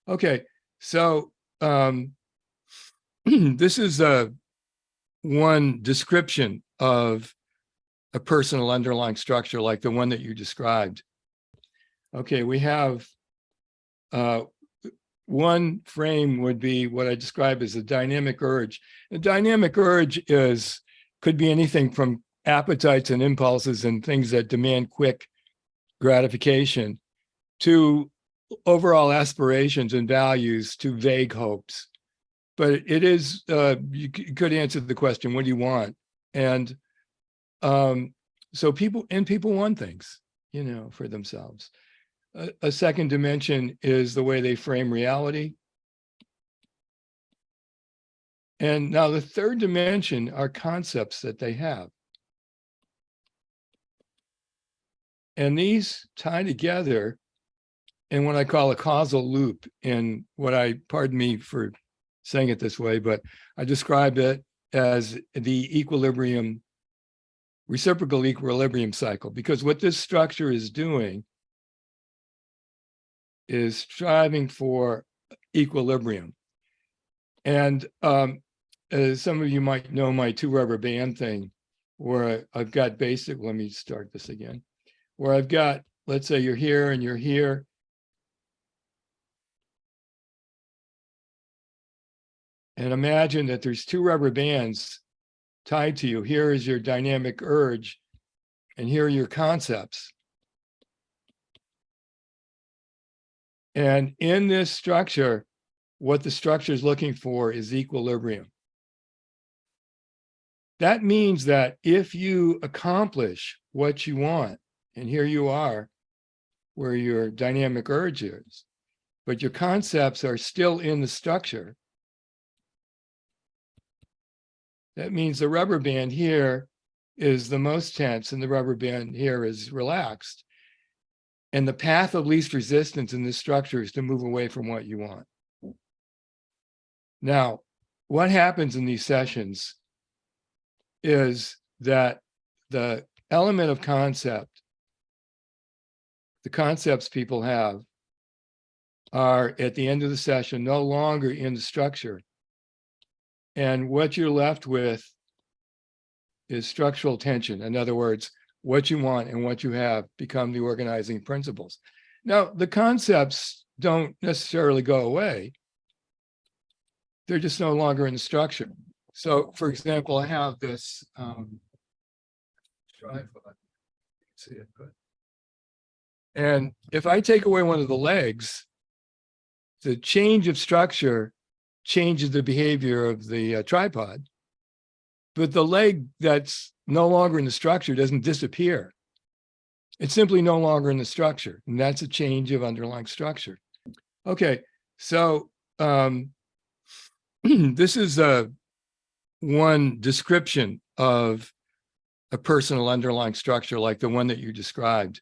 Okay, so this is one description of a personal underlying structure like the one that you described. Okay, we have one frame would be what I describe as a dynamic urge. A dynamic urge could be anything from appetites and impulses and things that demand quick gratification to overall aspirations and values to vague hopes. But it is, you could answer the question, what do you want? And so people want things, for themselves. A second dimension is the way they frame reality. And now the third dimension are concepts that they have. And these tie together in what I call a causal loop, in what pardon me for saying it this way, but I describe it as the reciprocal equilibrium cycle, because what this structure is doing is striving for equilibrium. And as some of you might know, my two rubber band thing, where I've got let me start this again, where I've got, let's say you're here and you're here. And imagine that there's two rubber bands tied to you. Here is your dynamic urge, and here are your concepts. And in this structure, what the structure is looking for is equilibrium. That means that if you accomplish what you want, and here you are, where your dynamic urge is, but your concepts are still in the structure, that means the rubber band here is the most tense and the rubber band here is relaxed. And the path of least resistance in this structure is to move away from what you want. Now, what happens in these sessions is that the element of concept, the concepts people have, are at the end of the session no longer in the structure. And what you're left with is structural tension. In other words, what you want and what you have become the organizing principles. Now, the concepts don't necessarily go away. They're just no longer in the structure. So, for example, I have this tripod. See it, but and if I take away one of the legs, the change of structure changes the behavior of the tripod, but the leg that's no longer in the structure doesn't disappear. It's simply no longer in the structure, and that's a change of underlying structure. Okay, so this is one description of a personal underlying structure like the one that you described.